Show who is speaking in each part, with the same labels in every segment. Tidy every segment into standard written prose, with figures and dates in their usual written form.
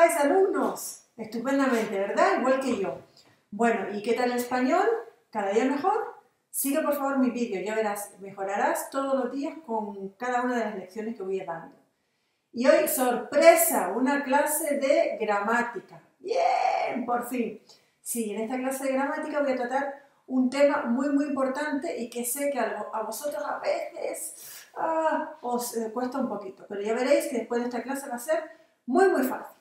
Speaker 1: estáis, alumnos? Estupendamente, ¿verdad? Igual que yo. Bueno, ¿y qué tal el español? ¿Cada día mejor? Sigue por favor mi vídeo, ya verás, mejorarás todos los días con cada una de las lecciones que voy dando. Y hoy, sorpresa, una clase de gramática. ¡Bien! Por fin. Sí, en esta clase de gramática voy a tratar un tema muy importante y que sé que a vosotros a veces os cuesta un poquito. Pero ya veréis que después de esta clase va a ser muy fácil.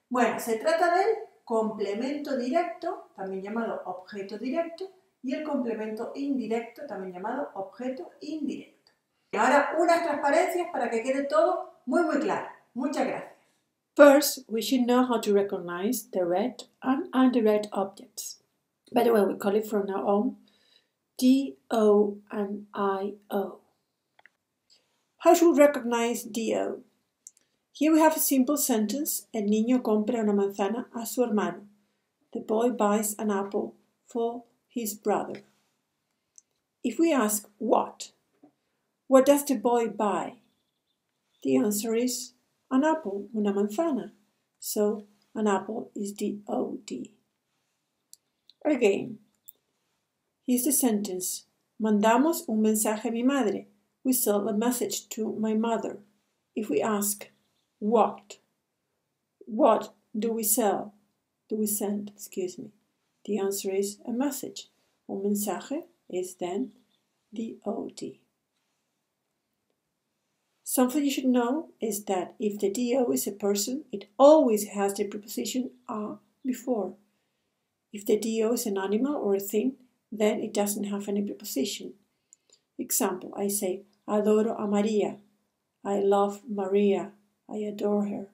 Speaker 1: Bueno, se trata del complemento directo, también llamado objeto directo, y el complemento indirecto, también llamado objeto indirecto. Y ahora unas transparencias para que quede todo muy claro. Muchas gracias.
Speaker 2: First, we should know how to recognize direct and indirect objects. By the way, we call it from now on DO and IO. How should we recognize DO? Here we have a simple sentence. El niño compra una manzana a su hermano. The boy buys an apple for his brother. If we ask what does the boy buy? The answer is an apple, una manzana. So an apple is DOD. Again, here's the sentence. Mandamos un mensaje a mi madre. We sell a message to my mother. If we ask what do we sell? Do we send? The answer is a message. Un mensaje is then DOD. Something you should know is that if the DO is a person, it always has the preposition a before. If the DO is an animal or a thing, then it doesn't have any preposition. Example, I say, adoro a María. I love Maria. I adore her.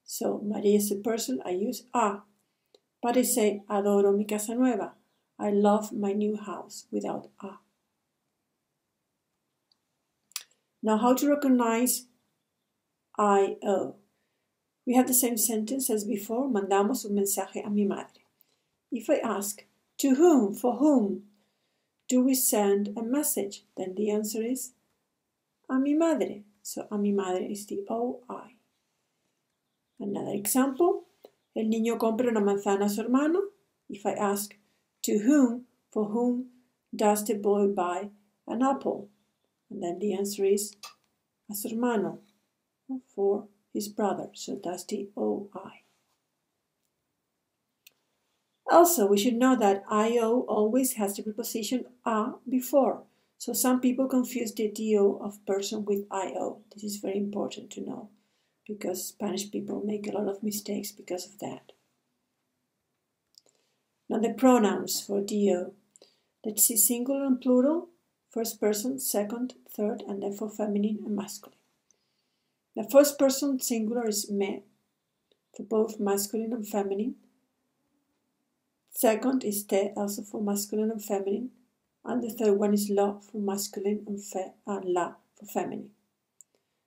Speaker 2: So, María is a person, I use a. But I say, adoro mi casa nueva. I love my new house without a. Now, how to recognize IO? We have the same sentence as before. Mandamos un mensaje a mi madre. If I ask, to whom, for whom, do we send a message? Then the answer is a mi madre. So, a mi madre is the OI. Another example. El niño compra una manzana a su hermano. If I ask, to whom, for whom, does the boy buy an apple? And then the answer is a su hermano, for his brother. So that's the OI. Also, we should know that IO always has the preposition a before. So some people confuse the DO of person with IO. This is very important to know because Spanish people make a lot of mistakes because of that. Now the pronouns for DO. Let's see singular and plural, first person, second, third, and then for feminine and masculine. The first person singular is me, for both masculine and feminine. Second is te, also for masculine and feminine. And the third one is lo, for masculine, and la, for feminine.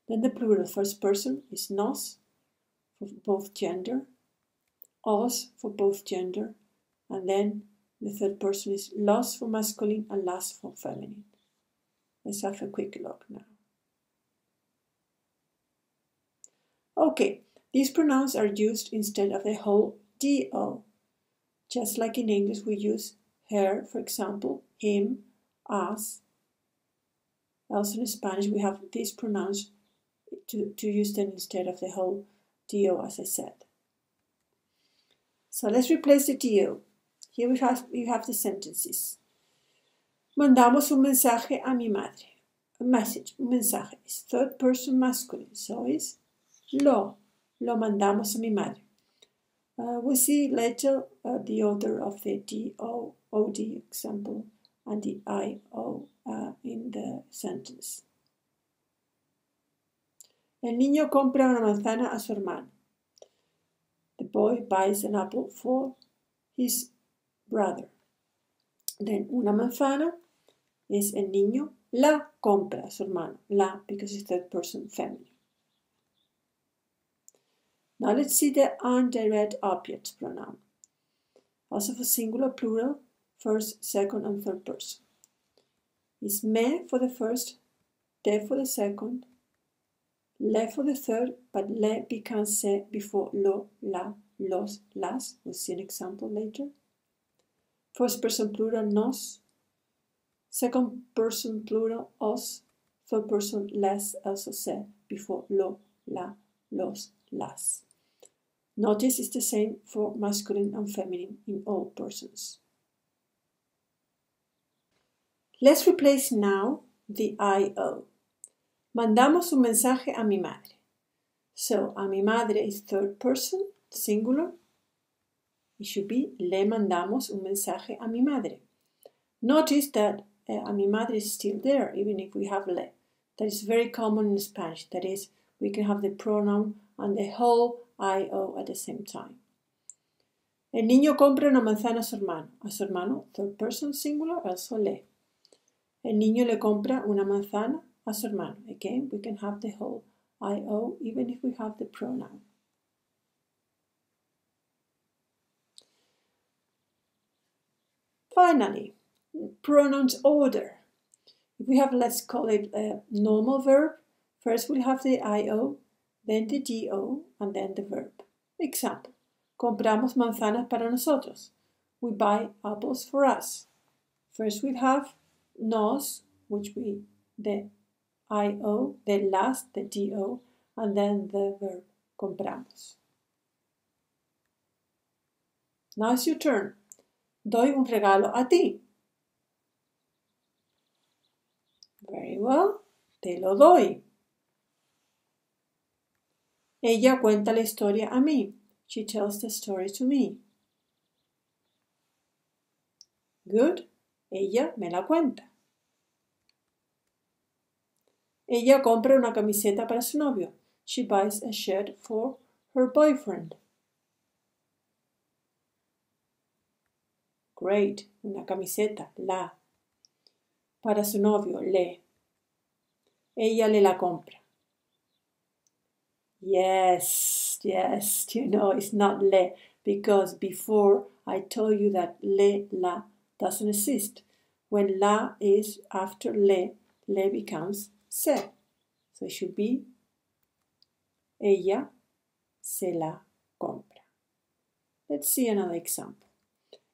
Speaker 2: Then the plural first person is nos, for both gender, os, for both gender, and then the third person is los, for masculine, and las, for feminine. Let's have a quick look now. Okay, these pronouns are used instead of the whole DO. Just like in English we use her, for example, him, us. Also in Spanish we have these pronouns to use them instead of the whole DO, as I said. So let's replace the DO. Here we have the sentences. Mandamos un mensaje a mi madre. A message, un mensaje, is third person masculine, so is lo mandamos a mi madre. We'll see later the order of the DO-OD example and the IO in the sentence. El niño compra una manzana a su hermano. The boy buys an apple for his brother. Then una manzana es el niño la compra a su hermano. La, because it's third person feminine. Now let's see the indirect object pronoun. Also for singular, plural, first, second, and third person. It's me for the first, te for the second, Le for the third, but le becomes se before lo, la, los, las. We'll see an example later. First person plural, nos. Second person plural, os. Third person, les, also se before lo, la, los, las. Notice it's the same for masculine and feminine in all persons. Let's replace now the I-O. Mandamos un mensaje a mi madre. So, a mi madre is third person, singular. It should be, le mandamos un mensaje a mi madre. Notice that a mi madre is still there, even if we have le. That is very common in Spanish. That is, we can have the pronoun and the whole I-O at the same time. El niño compra una manzana a su hermano. A su hermano, third person, singular, also le. El niño le compra una manzana a su hermano. Again, we can have the whole I-O even if we have the pronoun. Finally, pronouns order. If we have, let's call it a normal verb, first we'll have the I-O, then the D-O, and then the verb. Example, compramos manzanas para nosotros. We buy apples for us. First we'll have nos, which we, the I-O, the last, the D-O, and then the verb, compramos. Now it's your turn. Doy un regalo a ti. Very well, te lo doy. Ella cuenta la historia a mí. She tells the story to me. Good. Ella me la cuenta. Ella compra una camiseta para su novio. She buys a shirt for her boyfriend. Great. Una camiseta, la. Para su novio, le. Ella le la compra. Yes, you know it's not le, because before I told you that le, la doesn't exist. When la is after le becomes se. So it should be ella se la compra. Let's see another example.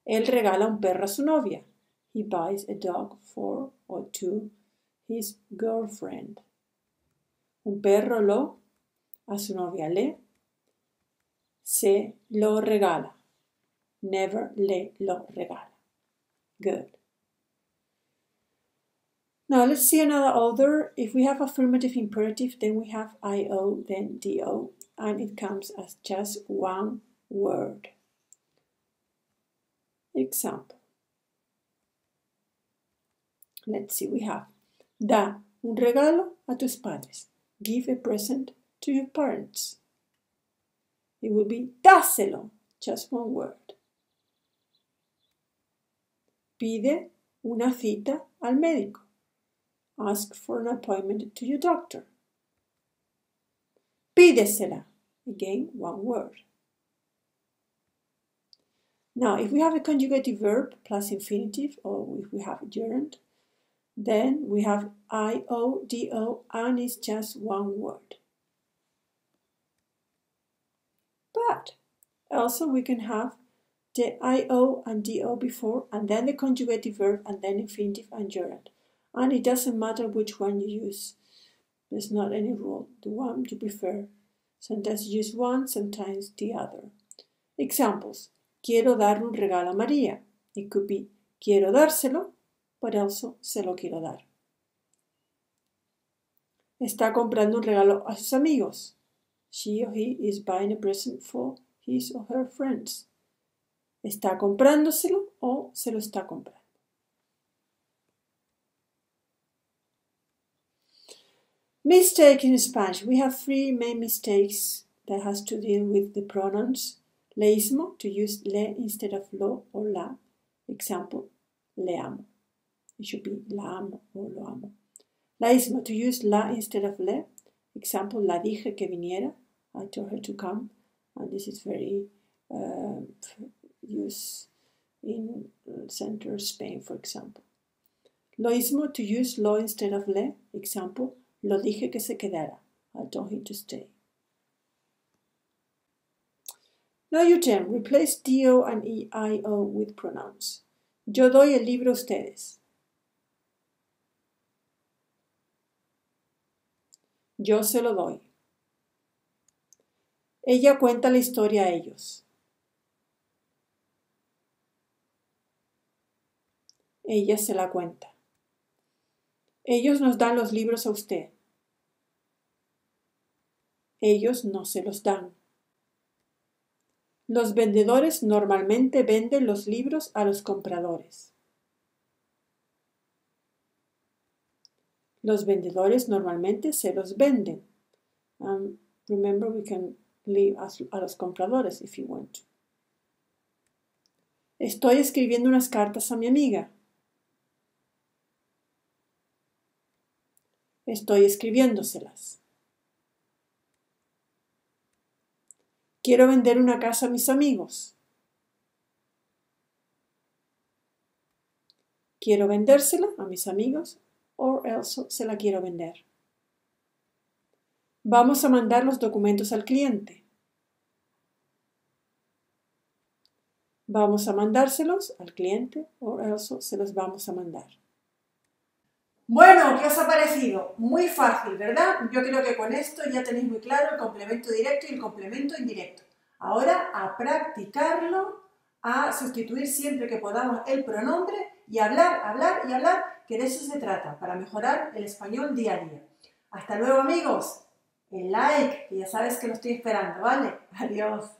Speaker 2: Él regala un perro a su novia. He buys a dog for or to his girlfriend. Un perro lo, a su novia le, se lo regala. Never le lo regala. Good. Now let's see another order. If we have affirmative imperative, then we have I-O, then D-O, and it comes as just one word. Example. Let's see, we have da un regalo a tus padres. Give a present to your parents. It will be dáselo, just one word. Pide una cita al médico. Ask for an appointment to your doctor. Pídesela, again, one word. Now, if we have a conjugative verb plus infinitive, or if we have a gerund, then we have I-O, D-O, and it's just one word. But also we can have the I-O and D-O before, and then the conjugative verb, and then infinitive and gerund. And it doesn't matter which one you use. There's not any rule. The one you prefer. Sometimes you use one, sometimes the other. Examples. Quiero dar un regalo a María. It could be quiero dárselo, but also se lo quiero dar. Está comprando un regalo a sus amigos. She or he is buying a present for his or her friends. Está comprándoselo o se lo está comprando. Mistake in Spanish. We have three main mistakes that has to deal with the pronouns. Leísmo, to use le instead of lo or la. Example, le amo. It should be la amo or lo amo. Laísmo, to use la instead of le. Example, la dije que viniera. I told her to come. And this is very used in central Spain, for example. Loísmo, to use lo instead of le. Example, lo dije que se quedara. I told him to stay. Now you turn. Replace do and io with pronouns. Yo doy el libro a ustedes. Yo se lo doy. Ella cuenta la historia a ellos. Ella se la cuenta. Ellos nos dan los libros a usted. Ellos no se los dan. Los vendedores normalmente venden los libros a los compradores. Los vendedores normalmente se los venden. Remember, we can leave a los compradores if you want to. Estoy escribiendo unas cartas a mi amiga. Estoy escribiéndoselas. Quiero vender una casa a mis amigos. Quiero vendérsela a mis amigos or else se la quiero vender. Vamos a mandar los documentos al cliente. Vamos a mandárselos al cliente or else se los vamos a mandar.
Speaker 1: Bueno, ¿qué os ha parecido? Muy fácil, ¿verdad? Yo creo que con esto ya tenéis muy claro el complemento directo y el complemento indirecto. Ahora a practicarlo, a sustituir siempre que podamos el pronombre y hablar, hablar y hablar, que de eso se trata, para mejorar el español día a día. Hasta luego, amigos. El like, que ya sabes que lo estoy esperando, ¿vale? Adiós.